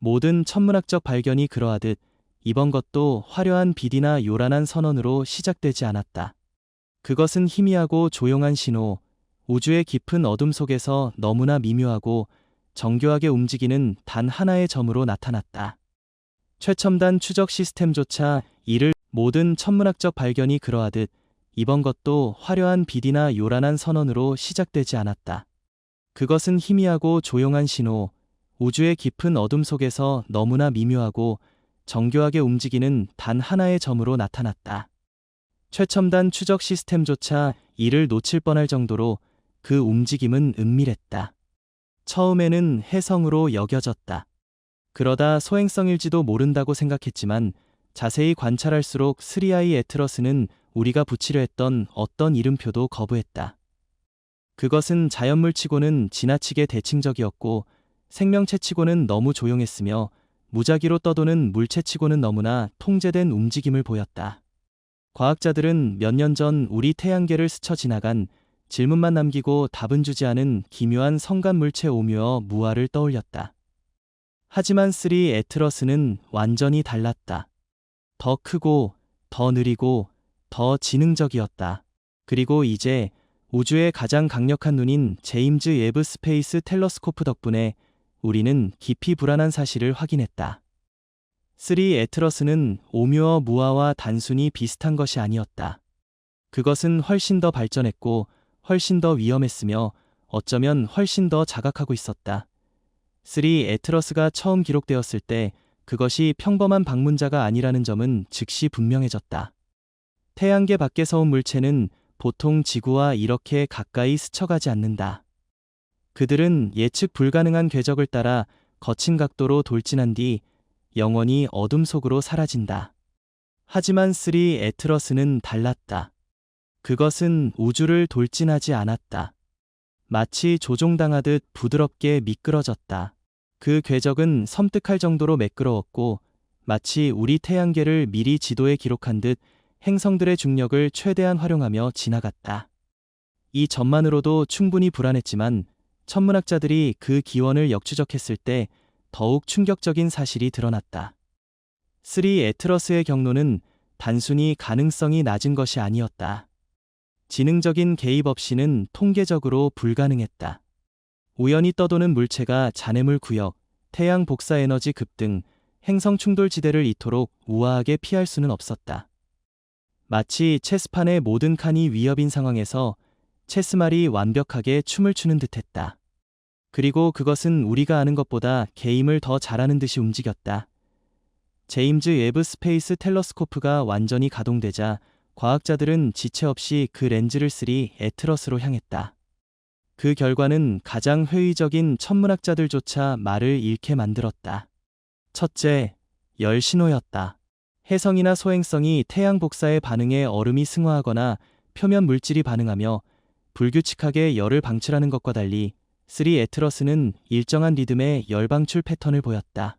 모든 천문학적 발견이 그러하듯 이번 것도 화려한 빛이나 요란한 선언으로 시작되지 않았다. 그것은 희미하고 조용한 신호, 우주의 깊은 어둠 속에서 너무나 미묘하고 정교하게 움직이는 단 하나의 점으로 나타났다. 최첨단 추적 시스템조차 이를 모든 천문학적 발견이 그러하듯 이번 것도 화려한 빛이나 요란한 선언으로 시작되지 않았다. 그것은 희미하고 조용한 신호, 우주의 깊은 어둠 속에서 너무나 미묘하고 정교하게 움직이는 단 하나의 점으로 나타났다. 최첨단 추적 시스템조차 이를 놓칠 뻔할 정도로 그 움직임은 은밀했다. 처음에는 혜성으로 여겨졌다. 그러다 소행성일지도 모른다고 생각했지만 자세히 관찰할수록 3I 에트러스는 우리가 붙이려 했던 어떤 이름표도 거부했다. 그것은 자연물치고는 지나치게 대칭적이었고 생명체치고는 너무 조용했으며 무작위로 떠도는 물체치고는 너무나 통제된 움직임을 보였다. 과학자들은 몇 년 전 우리 태양계를 스쳐 지나간 질문만 남기고 답은 주지 않은 기묘한 성간물체 오뮤어 무아를 떠올렸다. 하지만 3 에트러스는 완전히 달랐다. 더 크고 더 느리고 더 지능적이었다. 그리고 이제 우주의 가장 강력한 눈인 제임즈 웨브 스페이스 텔레스코프 덕분에 우리는 깊이 불안한 사실을 확인했다. 3 에트러스는 오뮤어 무아와 단순히 비슷한 것이 아니었다. 그것은 훨씬 더 발전했고 훨씬 더 위험했으며 어쩌면 훨씬 더 자각하고 있었다. 3 에트러스가 처음 기록되었을 때 그것이 평범한 방문자가 아니라는 점은 즉시 분명해졌다. 태양계 밖에서 온 물체는 보통 지구와 이렇게 가까이 스쳐가지 않는다. 그들은 예측 불가능한 궤적을 따라 거친 각도로 돌진한 뒤 영원히 어둠 속으로 사라진다. 하지만 3 에트러스는 달랐다. 그것은 우주를 돌진하지 않았다. 마치 조종당하듯 부드럽게 미끄러졌다. 그 궤적은 섬뜩할 정도로 매끄러웠고 마치 우리 태양계를 미리 지도에 기록한 듯 행성들의 중력을 최대한 활용하며 지나갔다. 이 점만으로도 충분히 불안했지만 천문학자들이 그 기원을 역추적했을 때 더욱 충격적인 사실이 드러났다. 3 에트러스의 경로는 단순히 가능성이 낮은 것이 아니었다. 지능적인 개입 없이는 통계적으로 불가능했다. 우연히 떠도는 물체가 잔해물 구역, 태양 복사 에너지 급등, 행성 충돌 지대를 이토록 우아하게 피할 수는 없었다. 마치 체스판의 모든 칸이 위협인 상황에서 체스말이 완벽하게 춤을 추는 듯했다. 그리고 그것은 우리가 아는 것보다 게임을 더 잘하는 듯이 움직였다. 제임즈 웨브 스페이스 텔레스코프가 완전히 가동되자 과학자들은 지체 없이 그 렌즈를 3 에트러스로 향했다. 그 결과는 가장 회의적인 천문학자들조차 말을 잃게 만들었다. 첫째, 열 신호였다. 혜성이나 소행성이 태양 복사의 반응에 얼음이 승화하거나 표면 물질이 반응하며 불규칙하게 열을 방출하는 것과 달리 3 에트러스는 일정한 리듬의 열 방출 패턴을 보였다.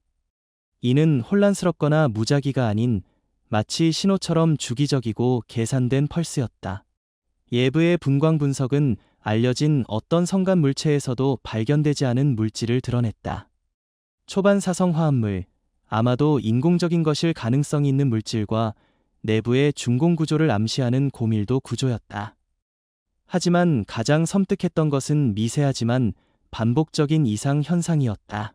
이는 혼란스럽거나 무작위가 아닌 마치 신호처럼 주기적이고 계산된 펄스였다. 예브의 분광 분석은 알려진 어떤 성간 물체에서도 발견되지 않은 물질을 드러냈다. 초반 사성 화합물, 아마도 인공적인 것일 가능성이 있는 물질과 내부의 중공 구조를 암시하는 고밀도 구조였다. 하지만 가장 섬뜩했던 것은 미세하지만 반복적인 이상 현상이었다.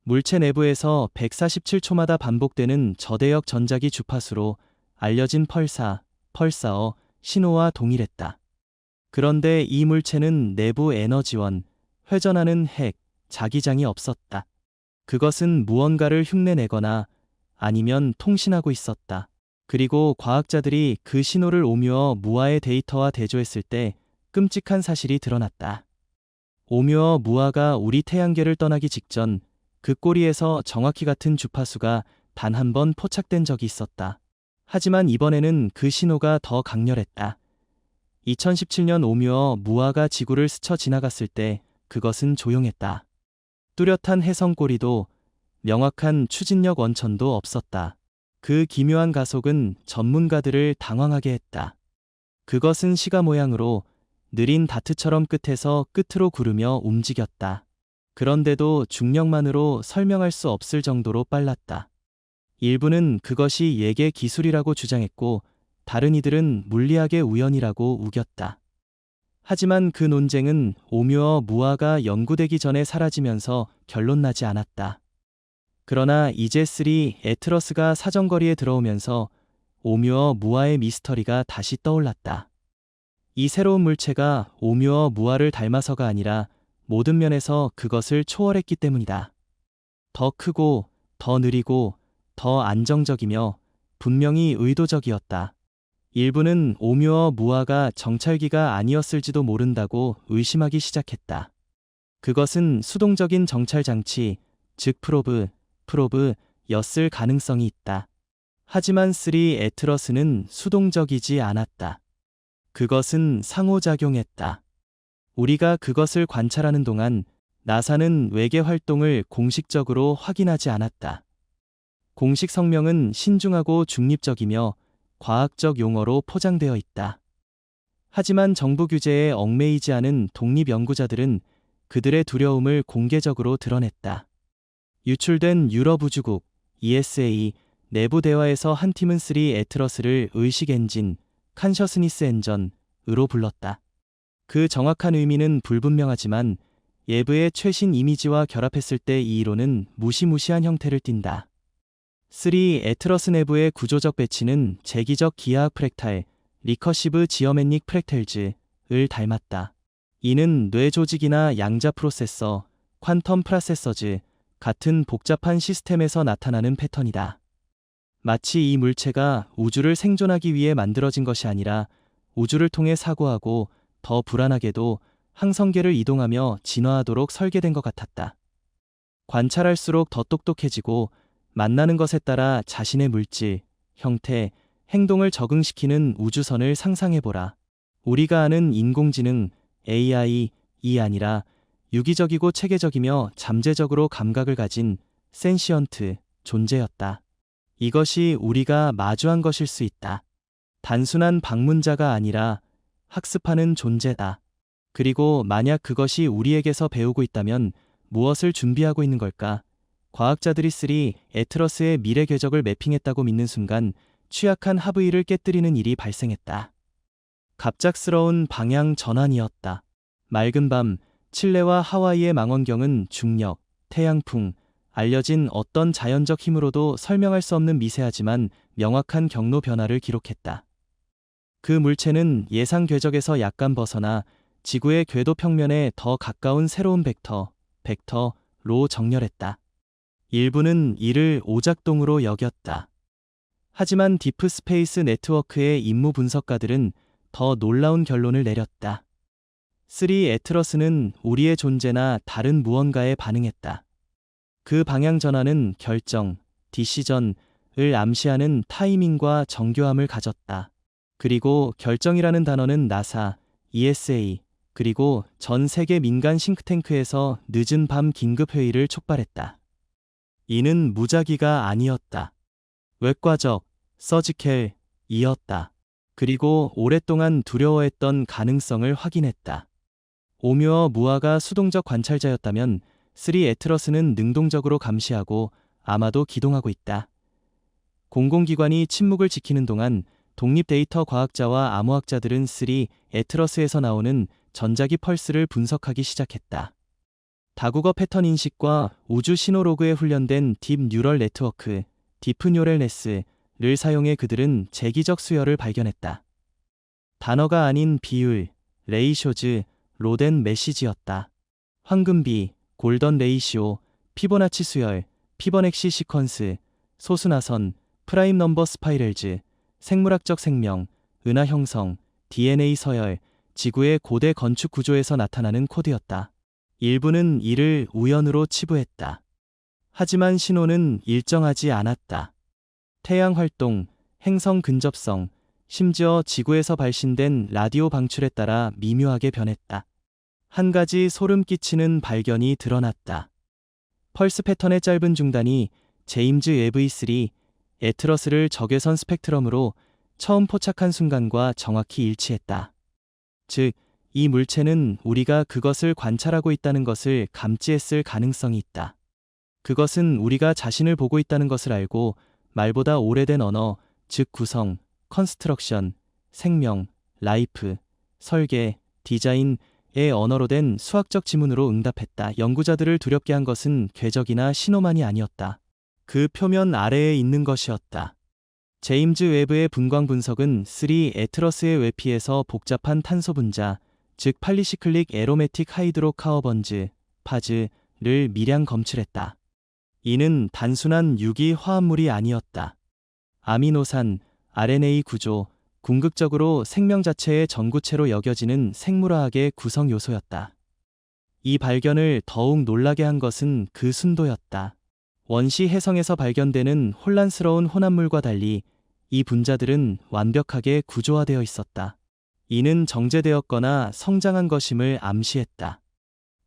물체 내부에서 147초마다 반복되는 저대역 전자기 주파수로 알려진 펄사어, 신호와 동일했다. 그런데 이 물체는 내부 에너지원, 회전하는 핵, 자기장이 없었다. 그것은 무언가를 흉내내거나 아니면 통신하고 있었다. 그리고 과학자들이 그 신호를 오뮤어 무아의 데이터와 대조했을 때 끔찍한 사실이 드러났다. 오뮤어 무아가 우리 태양계를 떠나기 직전 그 꼬리에서 정확히 같은 주파수가 단 한 번 포착된 적이 있었다. 하지만 이번에는 그 신호가 더 강렬했다. 2017년 오뮤어 무아가 지구를 스쳐 지나갔을 때 그것은 조용했다. 뚜렷한 해성 꼬리도 명확한 추진력 원천도 없었다. 그 기묘한 가속은 전문가들을 당황하게 했다. 그것은 시가 모양으로 느린 다트처럼 끝에서 끝으로 구르며 움직였다. 그런데도 중력만으로 설명할 수 없을 정도로 빨랐다. 일부는 그것이 예계 기술이라고 주장했고 다른 이들은 물리학의 우연이라고 우겼다. 하지만 그 논쟁은 오뮤어 무아가 연구되기 전에 사라지면서 결론나지 않았다. 그러나 이제 3 에트러스가 사정거리에 들어오면서 오뮤어 무아의 미스터리가 다시 떠올랐다. 이 새로운 물체가 오뮤어 무아를 닮아서가 아니라 모든 면에서 그것을 초월했기 때문이다. 더 크고 더 느리고 더 안정적이며 분명히 의도적이었다. 일부는 오뮤어 무아가 정찰기가 아니었을지도 모른다고 의심하기 시작했다. 그것은 수동적인 정찰 장치, 즉 프로브였을 가능성이 있다. 하지만 3 에트러스는 수동적이지 않았다. 그것은 상호작용했다. 우리가 그것을 관찰하는 동안 나사는 외계 활동을 공식적으로 확인하지 않았다. 공식 성명은 신중하고 중립적이며 과학적 용어로 포장되어 있다. 하지만 정부 규제에 얽매이지 않은 독립 연구자들은 그들의 두려움을 공개적으로 드러냈다. 유출된 유럽 우주국 ESA 내부 대화에서 한 팀은 3 에트러스를 의식 엔진, 칸셔스니스 엔전으로 불렀다. 그 정확한 의미는 불분명하지만 예브의 최신 이미지와 결합했을 때 이 이론은 무시무시한 형태를 띈다. 3 에트러스 내부의 구조적 배치는 재기적 기하학 프랙탈, 리커시브 지어메닉 프랙탈즈를 닮았다. 이는 뇌 조직이나 양자 프로세서, 퀀텀 프로세서즈 같은 복잡한 시스템에서 나타나는 패턴이다. 마치 이 물체가 우주를 생존하기 위해 만들어진 것이 아니라 우주를 통해 사고하고 더 불안하게도 항성계를 이동하며 진화하도록 설계된 것 같았다. 관찰할수록 더 똑똑해지고 만나는 것에 따라 자신의 물질, 형태, 행동을 적응시키는 우주선을 상상해보라. 우리가 아는 인공지능, AI이 아니라 유기적이고 체계적이며 잠재적으로 감각을 가진 센시언트 존재였다. 이것이 우리가 마주한 것일 수 있다. 단순한 방문자가 아니라 학습하는 존재다. 그리고 만약 그것이 우리에게서 배우고 있다면 무엇을 준비하고 있는 걸까? 과학자들이 3 에트러스의 미래 궤적을 매핑했다고 믿는 순간 취약한 하브이를 깨뜨리는 일이 발생했다. 갑작스러운 방향 전환이었다. 맑은 밤, 칠레와 하와이의 망원경은 중력, 태양풍, 알려진 어떤 자연적 힘으로도 설명할 수 없는 미세하지만 명확한 경로 변화를 기록했다. 그 물체는 예상 궤적에서 약간 벗어나 지구의 궤도 평면에 더 가까운 새로운 벡터로 정렬했다. 일부는 이를 오작동으로 여겼다. 하지만 딥스페이스 네트워크의 임무 분석가들은 더 놀라운 결론을 내렸다. 3 에트러스는 우리의 존재나 다른 무언가에 반응했다. 그 방향 전환은 결정, 디시전을 암시하는 타이밍과 정교함을 가졌다. 그리고 결정이라는 단어는 나사, ESA, 그리고 전 세계 민간 싱크탱크에서 늦은 밤 긴급회의를 촉발했다. 이는 무작위가 아니었다. 외과적, 서지컬이었다. 그리고 오랫동안 두려워했던 가능성을 확인했다. 오뮤어 무아가 수동적 관찰자였다면 3 에트러스는 능동적으로 감시하고 아마도 기동하고 있다. 공공기관이 침묵을 지키는 동안 독립 데이터 과학자와 암호학자들은 3 에트러스에서 나오는 전자기 펄스를 분석하기 시작했다. 다국어 패턴 인식과 우주 신호로그에 훈련된 딥 뉴럴 네트워크, 디프 뉴럴네스를 사용해 그들은 재기적 수열을 발견했다. 단어가 아닌 비율, 레이쇼즈로 된 메시지였다. 황금비, 골던 레이시오, 피보나치 수열, 피버넥시 시퀀스, 소수나선, 프라임 넘버 스파이럴즈, 생물학적 생명, 은하 형성, DNA 서열, 지구의 고대 건축 구조에서 나타나는 코드였다. 일부는 이를 우연으로 치부했다. 하지만 신호는 일정하지 않았다. 태양 활동, 행성 근접성, 심지어 지구에서 발신된 라디오 방출에 따라 미묘하게 변했다. 한 가지 소름 끼치는 발견이 드러났다. 펄스 패턴의 짧은 중단이 제임즈 웨브 3 에트러스를 적외선 스펙트럼으로 처음 포착한 순간과 정확히 일치했다. 즉, 이 물체는 우리가 그것을 관찰하고 있다는 것을 감지했을 가능성이 있다. 그것은 우리가 자신을 보고 있다는 것을 알고 말보다 오래된 언어, 즉 구성, 컨스트럭션, 생명, 라이프, 설계, 디자인의 언어로 된 수학적 지문으로 응답했다. 연구자들을 두렵게 한 것은 궤적이나 신호만이 아니었다. 그 표면 아래에 있는 것이었다. 제임즈 웨브의 분광 분석은 3 에트러스의 외피에서 복잡한 탄소 분자, 즉 팔리시클릭 에로매틱 하이드로카어번즈, 파즈를 미량 검출했다. 이는 단순한 유기 화합물이 아니었다. 아미노산, RNA 구조, 궁극적으로 생명 자체의 전구체로 여겨지는 생물화학의 구성 요소였다. 이 발견을 더욱 놀라게 한 것은 그 순도였다. 원시 해성에서 발견되는 혼란스러운 혼합물과 달리 이 분자들은 완벽하게 구조화되어 있었다. 이는 정제되었거나 성장한 것임을 암시했다.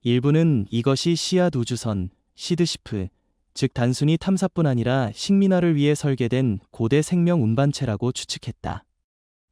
일부는 이것이 씨앗 우주선, 시드시프, 즉 단순히 탐사뿐 아니라 식민화를 위해 설계된 고대 생명 운반체라고 추측했다.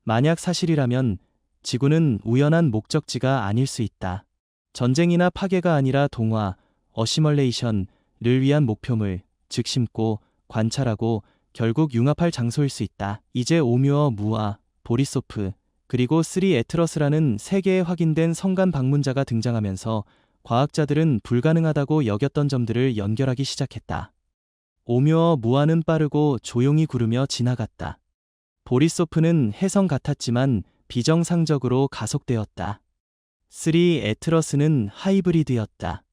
만약 사실이라면 지구는 우연한 목적지가 아닐 수 있다. 전쟁이나 파괴가 아니라 동화, 어시멀레이션을 위한 목표물, 즉 심고, 관찰하고 결국 융합할 장소일 수 있다. 이제 오뮤어 무아, 보리소프, 그리고 3 에트러스라는 세 개의 확인된 성간 방문자가 등장하면서 과학자들은 불가능하다고 여겼던 점들을 연결하기 시작했다. 오뮤어 무아는 빠르고 조용히 구르며 지나갔다. 보리소프는 혜성 같았지만 비정상적으로 가속되었다. 3 에트러스는 하이브리드였다.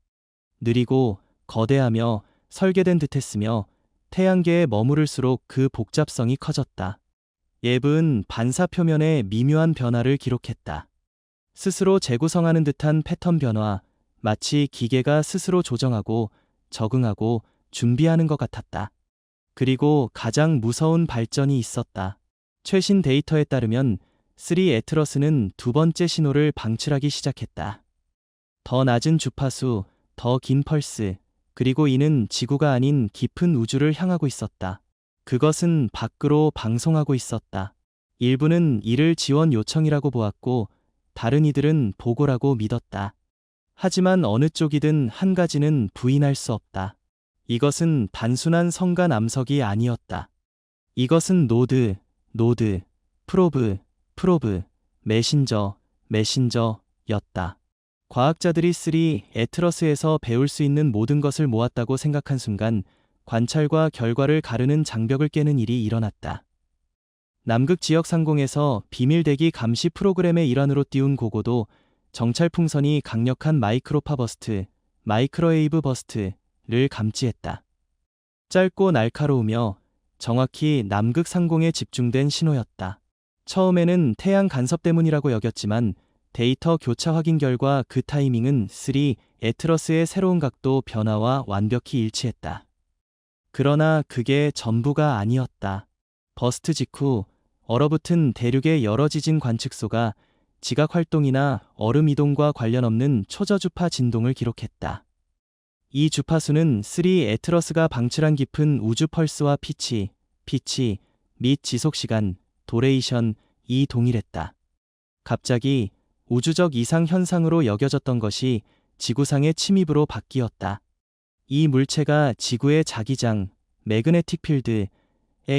느리고 거대하며 설계된 듯했으며 태양계에 머무를수록 그 복잡성이 커졌다. 옙은 반사 표면의 미묘한 변화를 기록했다. 스스로 재구성하는 듯한 패턴 변화, 마치 기계가 스스로 조정하고 적응하고 준비하는 것 같았다. 그리고 가장 무서운 발전이 있었다. 최신 데이터에 따르면 3 에트러스는 두 번째 신호를 방출하기 시작했다. 더 낮은 주파수, 더 긴 펄스, 그리고 이는 지구가 아닌 깊은 우주를 향하고 있었다. 그것은 밖으로 방송하고 있었다. 일부는 이를 지원 요청이라고 보았고 다른 이들은 보고라고 믿었다. 하지만 어느 쪽이든 한 가지는 부인할 수 없다. 이것은 단순한 성간 암석이 아니었다. 이것은 노드, 프로브, 메신저였다. 과학자들이 3 에트러스에서 배울 수 있는 모든 것을 모았다고 생각한 순간 관찰과 결과를 가르는 장벽을 깨는 일이 일어났다. 남극 지역 상공에서 비밀 대기 감시 프로그램의 일환으로 띄운 고고도 정찰 풍선이 강력한 마이크로파 버스트, 마이크로웨이브 버스트를 감지했다. 짧고 날카로우며 정확히 남극 상공에 집중된 신호였다. 처음에는 태양 간섭 때문이라고 여겼지만 데이터 교차 확인 결과 그 타이밍은 3 에트러스의 새로운 각도 변화와 완벽히 일치했다. 그러나 그게 전부가 아니었다. 버스트 직후 얼어붙은 대륙의 여러 지진 관측소가 지각 활동이나 얼음 이동과 관련 없는 초저주파 진동을 기록했다. 이 주파수는 3 에트러스가 방출한 깊은 우주 펄스와 피치 및 지속시간, 도레이션이 동일했다. 갑자기 우주적 이상 현상으로 여겨졌던 것이 지구상의 침입으로 바뀌었다. 이 물체가 지구의 자기장, 매그네틱 필드에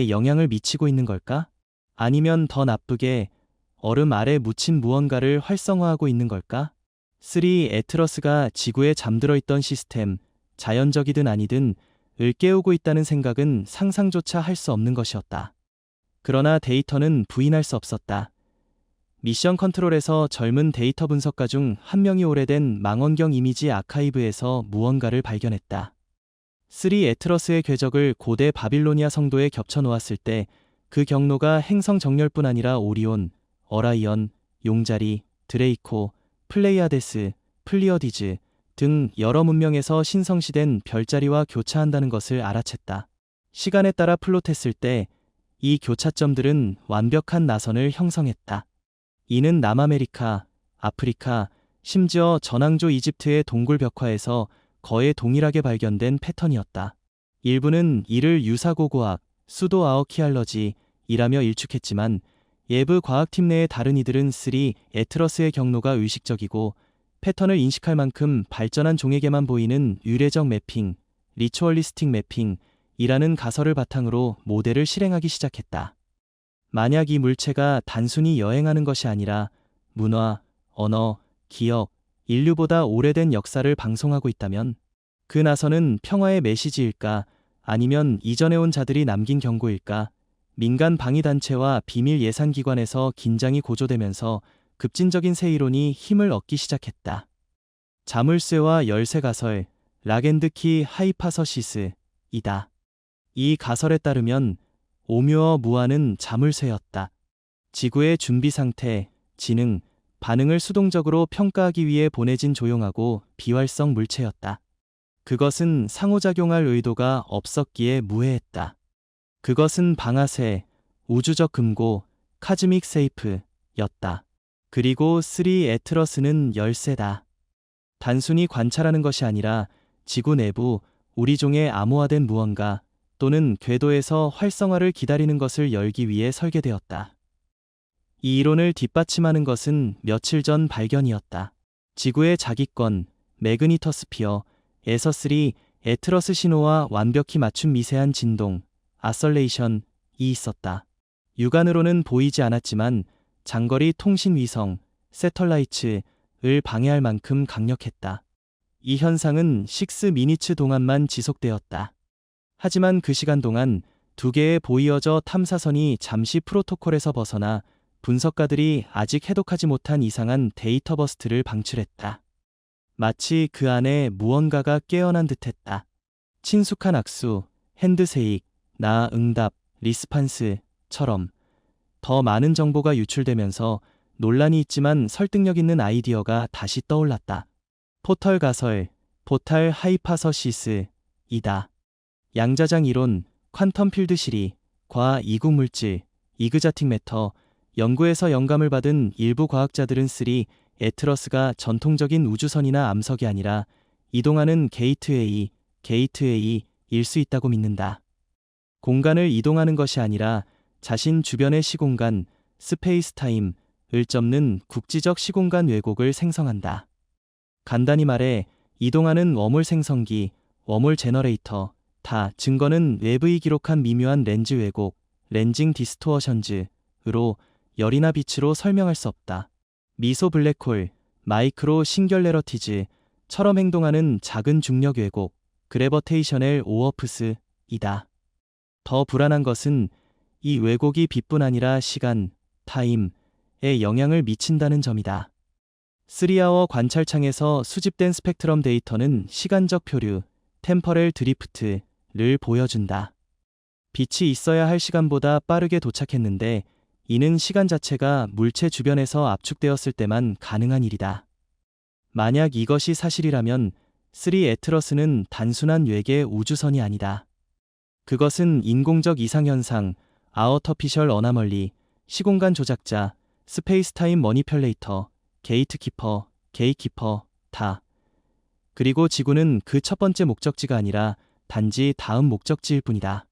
영향을 미치고 있는 걸까? 아니면 더 나쁘게 얼음 아래 묻힌 무언가를 활성화하고 있는 걸까? 3 에트러스가 지구에 잠들어 있던 시스템, 자연적이든 아니든 을 깨우고 있다는 생각은 상상조차 할 수 없는 것이었다. 그러나 데이터는 부인할 수 없었다. 미션 컨트롤에서 젊은 데이터 분석가 중 한 명이 오래된 망원경 이미지 아카이브에서 무언가를 발견했다. 3 에트러스의 궤적을 고대 바빌로니아 성도에 겹쳐 놓았을 때 그 경로가 행성 정렬뿐 아니라 오리온, 어라이언, 용자리, 드레이코, 플레이아데스, 플리어디즈 등 여러 문명에서 신성시된 별자리와 교차한다는 것을 알아챘다. 시간에 따라 플롯했을 때 이 교차점들은 완벽한 나선을 형성했다. 이는 남아메리카, 아프리카, 심지어 전항조 이집트의 동굴 벽화에서 거의 동일하게 발견된 패턴이었다. 일부는 이를 유사고고학, 수도 아어키알러지이라며 일축했지만 예브 과학팀 내의 다른 이들은 3 에트러스의 경로가 의식적이고 패턴을 인식할 만큼 발전한 종에게만 보이는 유래적 매핑, 리추얼리스틱 매핑이라는 가설을 바탕으로 모델을 실행하기 시작했다. 만약 이 물체가 단순히 여행하는 것이 아니라 문화, 언어, 기억, 인류보다 오래된 역사를 방송하고 있다면 그 나서는 평화의 메시지일까 아니면 이전에 온 자들이 남긴 경고일까? 민간 방위단체와 비밀 예산기관에서 긴장이 고조되면서 급진적인 새 이론이 힘을 얻기 시작했다. 자물쇠와 열쇠 가설, 락앤드키 하이파서시스이다. 이 가설에 따르면 오묘어 무아는 자물쇠였다. 지구의 준비 상태, 지능, 반응을 수동적으로 평가하기 위해 보내진 조용하고 비활성 물체였다. 그것은 상호작용할 의도가 없었기에 무해했다. 그것은 방아쇠, 우주적 금고, 카즈믹 세이프였다. 그리고 3 에트러스는 열쇠다. 단순히 관찰하는 것이 아니라 지구 내부, 우리 종의 암호화된 무언가 또는 궤도에서 활성화를 기다리는 것을 열기 위해 설계되었다. 이 이론을 뒷받침하는 것은 며칠 전 발견이었다. 지구의 자기권, 매그니터스피어에서 3 에트러스 신호와 완벽히 맞춘 미세한 진동, 아설레이션이 있었다. 육안으로는 보이지 않았지만 장거리 통신 위성, 세털라이츠를 방해할 만큼 강력했다. 이 현상은 6 미니츠 동안만 지속되었다. 하지만 그 시간 동안 2개의 보이어저 탐사선이 잠시 프로토콜에서 벗어나 분석가들이 아직 해독하지 못한 이상한 데이터 버스트를 방출했다. 마치 그 안에 무언가가 깨어난 듯했다. 친숙한 악수, 핸드세익, 나 응답, 리스판스처럼 더 많은 정보가 유출되면서 논란이 있지만 설득력 있는 아이디어가 다시 떠올랐다. 포털 가설, 포탈 하이파서시스이다. 양자장 이론, 퀀텀 필드 시리, 과 이국물질, 이그자틱 매터, 연구에서 영감을 받은 일부 과학자들은 3 에트러스가 전통적인 우주선이나 암석이 아니라 이동하는 게이트웨이일 수 있다고 믿는다. 공간을 이동하는 것이 아니라 자신 주변의 시공간, 스페이스타임을 덮는 국지적 시공간 왜곡을 생성한다. 간단히 말해 이동하는 웜홀 생성기, 웜홀 제너레이터, 다 증거는 외부이 기록한 미묘한 렌즈 왜곡, 렌징 디스토어션즈로 열이나 빛으로 설명할 수 없다. 미소 블랙홀, 마이크로 싱귤레러티즈처럼 행동하는 작은 중력 왜곡, 그래버테이셔넬 오어프스이다. 더 불안한 것은 이 왜곡이 빛뿐 아니라 시간, 타임에 영향을 미친다는 점이다. 3아워 관찰창에서 수집된 스펙트럼 데이터는 시간적 표류, 템퍼렐 드리프트를 보여준다. 빛이 있어야 할 시간보다 빠르게 도착했는데 이는 시간 자체가 물체 주변에서 압축되었을 때만 가능한 일이다. 만약 이것이 사실이라면 3 에트러스는 단순한 외계 우주선이 아니다. 그것은 인공적 이상현상, 아우터피셜 어나멀리, 시공간 조작자, 스페이스타임 머니퓰레이터, 게이트키퍼, 다. 그리고 지구는 그 첫 번째 목적지가 아니라 단지 다음 목적지일 뿐이다.